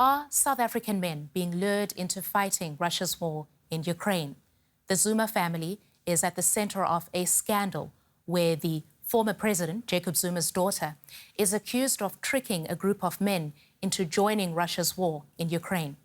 Are South African men being lured into fighting Russia's war in Ukraine? The Zuma family is at the center of a scandal where the former president, Jacob Zuma's daughter, is accused of tricking a group of men into joining Russia's war in Ukraine.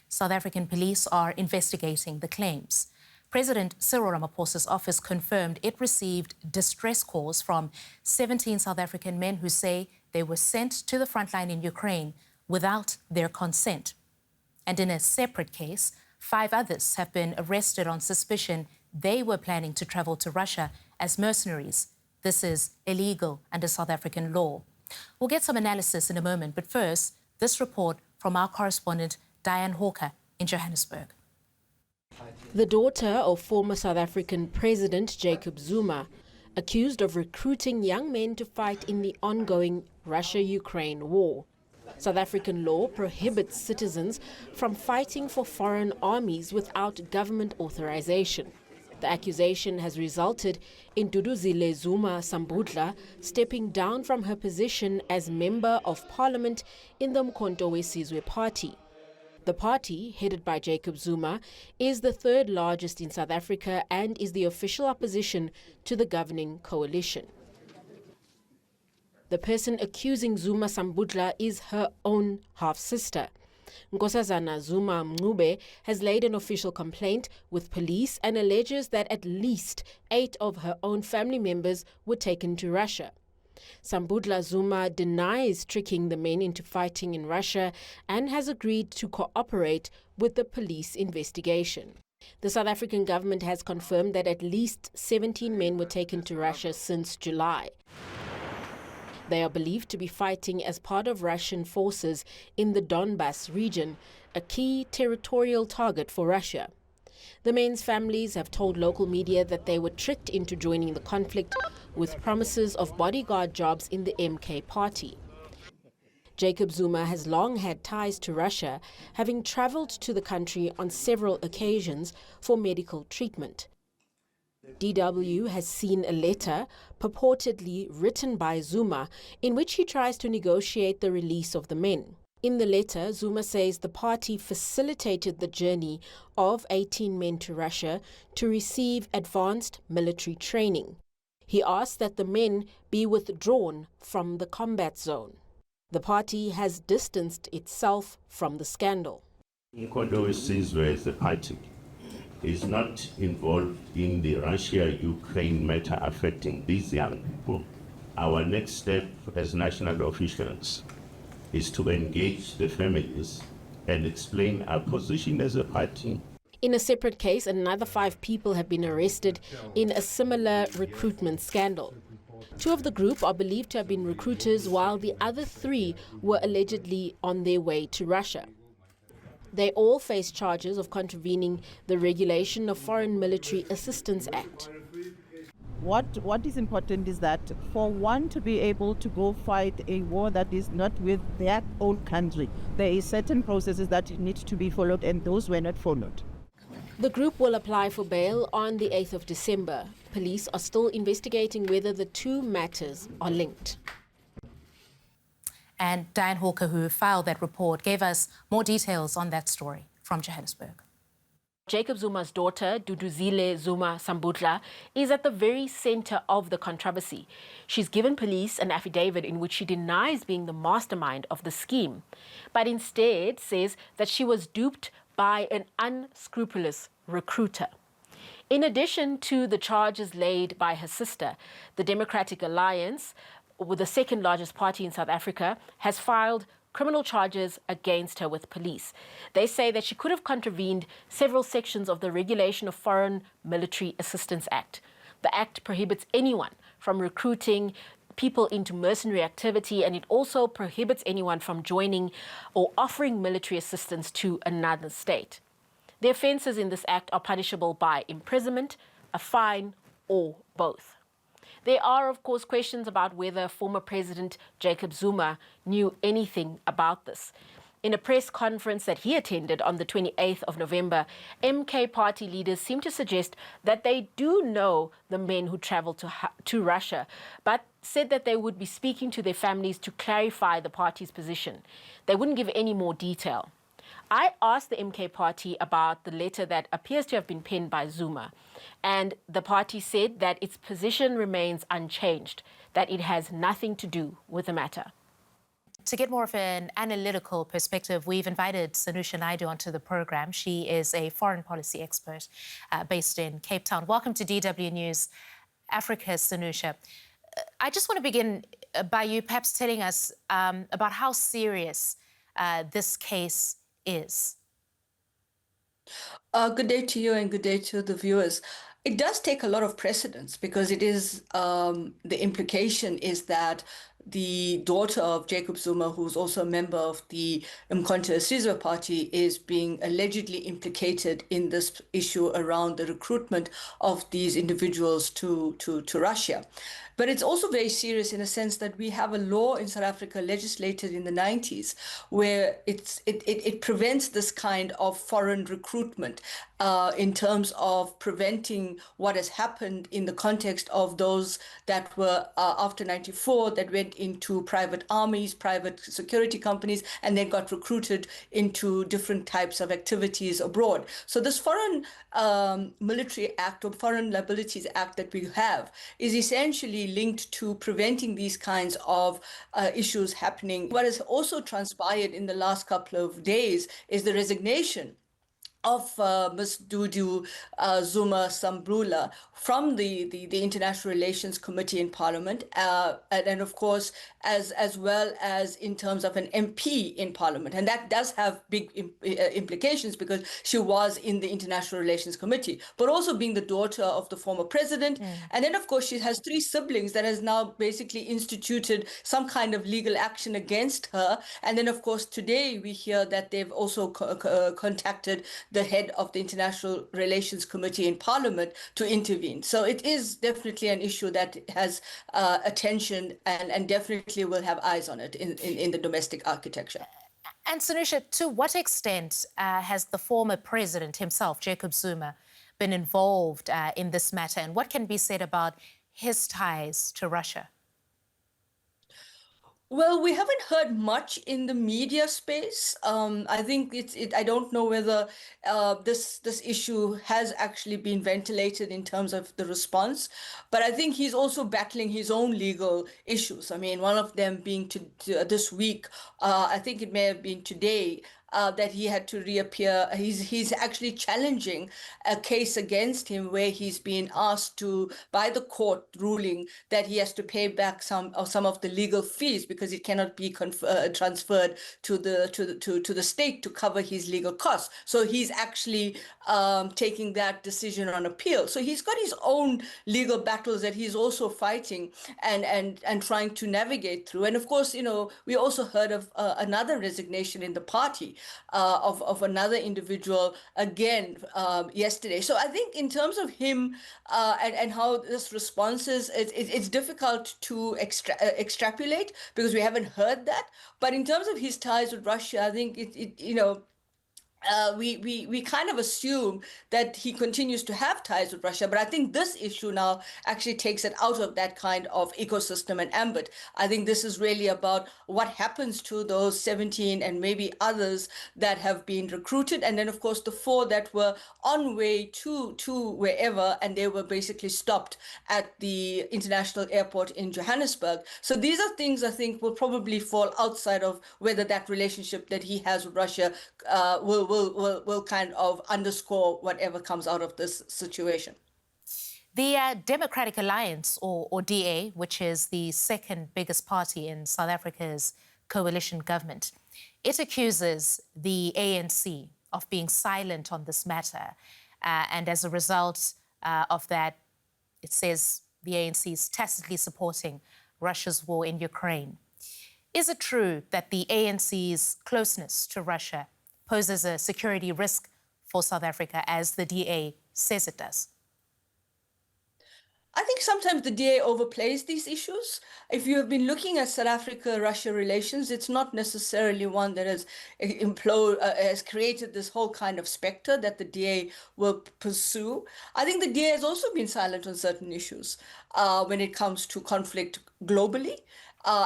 South African police are investigating the claims. President Cyril Ramaphosa's office confirmed it received distress calls from 17 South African men who say they were sent to the frontline in Ukraine without their consent. And in a separate case, 5 others have been arrested on suspicion they were planning to travel to Russia as mercenaries. This is illegal under South African law. We'll get some analysis in a moment, but first, this report from our correspondent Dianne Hawker in Johannesburg. The daughter of former South African President Jacob Zuma, accused of recruiting young men to fight in the ongoing Russia-Ukraine war. South African law prohibits citizens from fighting for foreign armies without government authorization. The accusation has resulted in Duduzile Zuma Sambudla stepping down from her position as Member of Parliament in the Umkhonto weSizwe party. The party, headed by Jacob Zuma, is the third largest in South Africa and is the official opposition to the governing coalition. The person accusing Zuma Sambudla is her own half-sister. Nkosazana Zuma Mncube has laid an official complaint with police and alleges that at least 8 of her own family members were taken to Russia. Sambudla Zuma denies tricking the men into fighting in Russia and has agreed to cooperate with the police investigation. The South African government has confirmed that at least 17 men were taken to Russia since July. They are believed to be fighting as part of Russian forces in the Donbas region, a key territorial target for Russia. The men's families have told local media that they were tricked into joining the conflict with promises of bodyguard jobs in the MK party. Jacob Zuma has long had ties to Russia, having traveled to the country on several occasions for medical treatment. DW has seen a letter purportedly written by Zuma in which he tries to negotiate the release of the men. In the letter, Zuma says the party facilitated the journey of 18 men to Russia to receive advanced military training. He asked that the men be withdrawn from the combat zone. The party has distanced itself from the scandal. Umkhonto weSizwe as a party is not involved in the Russia-Ukraine matter affecting these young people. Our next step as national officials is to engage the families and explain our position as a party. In a separate case, another 5 people have been arrested in a similar recruitment scandal. 2 of the group are believed to have been recruiters, while the other 3 were allegedly on their way to Russia. They all face charges of contravening the Regulation of Foreign Military Assistance Act. What is important is that for one to be able to go fight a war that is not with their own country, there is certain processes that need to be followed, and those were not followed. The group will apply for bail on the 8th of December. Police are still investigating whether the 2 matters are linked. And Dianne Hawker, who filed that report, gave us more details on that story from Johannesburg. Jacob Zuma's daughter, Duduzile Zuma Sambudla, is at the very center of the controversy. She's given police an affidavit in which she denies being the mastermind of the scheme, but instead says that she was duped by an unscrupulous recruiter. In addition to the charges laid by her sister, the Democratic Alliance, with the second largest party in South Africa, has filed criminal charges against her with police. They say that she could have contravened several sections of the Regulation of Foreign Military Assistance Act. The act prohibits anyone from recruiting people into mercenary activity, and it also prohibits anyone from joining or offering military assistance to another state. The offences in this act are punishable by imprisonment, a fine, or both. There are, of course, questions about whether former President Jacob Zuma knew anything about this. In a press conference that he attended on the 28th of November, MK party leaders seem to suggest that they do know the men who traveled to Russia, but said that they would be speaking to their families to clarify the party's position. They wouldn't give any more detail. I asked the MK party about the letter that appears to have been penned by Zuma, and the party said that its position remains unchanged, that it has nothing to do with the matter. To get more of an analytical perspective, we've invited Sanusha Naidu onto the program. She is a foreign policy expert based in Cape Town. Welcome to DW News Africa, Sanusha. I just want to begin by you perhaps telling us about how serious this case is. Good day to you and good day to the viewers. It does take a lot of precedence because it is the implication is that the daughter of Jacob Zuma, who's also a member of the Umkhonto Sizwe party, is being allegedly implicated in this issue around the recruitment of these individuals to Russia. But it's also very serious in a sense that we have a law in South Africa legislated in the 90s where it prevents this kind of foreign recruitment in terms of preventing what has happened in the context of those that were after 94 that went into private armies, private security companies, and then got recruited into different types of activities abroad. So this Foreign Military Act or Foreign Liabilities Act that we have is essentially linked to preventing these kinds of issues happening. What has also transpired in the last couple of days is the resignation of Ms. Dudu Zuma Sambrula from the International Relations Committee in Parliament, and of course, as well as in terms of an MP in Parliament. And that does have big implications because she was in the International Relations Committee, but also being the daughter of the former president. And then, of course, she has 3 siblings that has now basically instituted some kind of legal action against her. And then, of course, today we hear that they've also contacted the head of the International Relations Committee in Parliament to intervene. So it is definitely an issue that has attention and definitely will have eyes on it in the domestic architecture. And Sanusha, to what extent has the former president himself, Jacob Zuma, been involved in this matter? And what can be said about his ties to Russia? Well, we haven't heard much in the media space. I think I don't know whether this issue has actually been ventilated in terms of the response, but I think he's also battling his own legal issues. I mean, one of them being this week, I think it may have been today, that he had to reappear. He's actually challenging a case against him where he's been asked to, by the court ruling, that he has to pay back some of the legal fees because it cannot be transferred to the state to cover his legal costs. So he's actually taking that decision on appeal. So he's got his own legal battles that he's also fighting and trying to navigate through. And of course, you know, we also heard of another resignation in the party of another individual again yesterday. So I think in terms of him and how this response is, it's difficult to extrapolate because we haven't heard that. But in terms of his ties with Russia, I think we kind of assume that he continues to have ties with Russia, but I think this issue now actually takes it out of that kind of ecosystem and ambit. I think this is really about what happens to those 17 and maybe others that have been recruited, and then of course the 4 that were on way to wherever, and they were basically stopped at the international airport in Johannesburg. So these are things I think will probably fall outside of whether that relationship that he has with Russia will kind of underscore whatever comes out of this situation. The Democratic Alliance, or DA, which is the second biggest party in South Africa's coalition government, it accuses the ANC of being silent on this matter. And as a result of that, it says the ANC is tacitly supporting Russia's war in Ukraine. Is it true that the ANC's closeness to Russia poses a security risk for South Africa, as the DA says it does? I think sometimes the DA overplays these issues. If you have been looking at South Africa-Russia relations, it's not necessarily one that has created this whole kind of specter that the DA will pursue. I think the DA has also been silent on certain issues when it comes to conflict globally.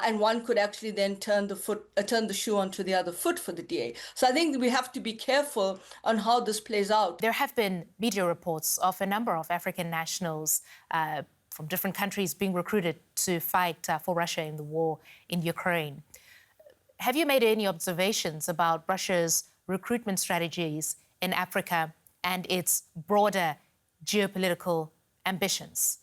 And one could actually then turn the shoe onto the other foot for the DA. So I think we have to be careful on how this plays out. There have been media reports of a number of African nationals from different countries being recruited to fight for Russia in the war in Ukraine. Have you made any observations about Russia's recruitment strategies in Africa and its broader geopolitical ambitions?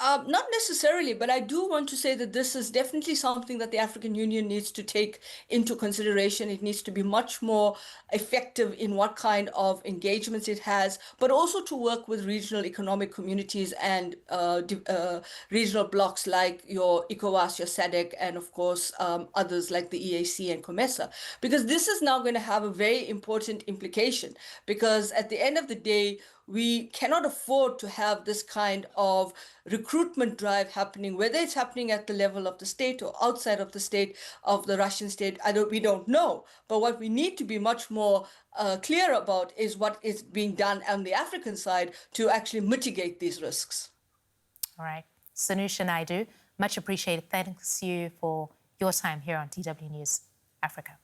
Not necessarily, but I do want to say that this is definitely something that the African Union needs to take into consideration. It needs to be much more effective in what kind of engagements it has, but also to work with regional economic communities and regional blocs like your ECOWAS, your SADC, and of course others like the EAC and COMESA, because this is now going to have a very important implication, because at the end of the day, we cannot afford to have this kind of recruitment drive happening, whether it's happening at the level of the state or outside of the state, of the Russian state. We don't know. But what we need to be much more clear about is what is being done on the African side to actually mitigate these risks. All right. Sanusha, Naidu, much appreciated. Thanks you for your time here on DW News Africa.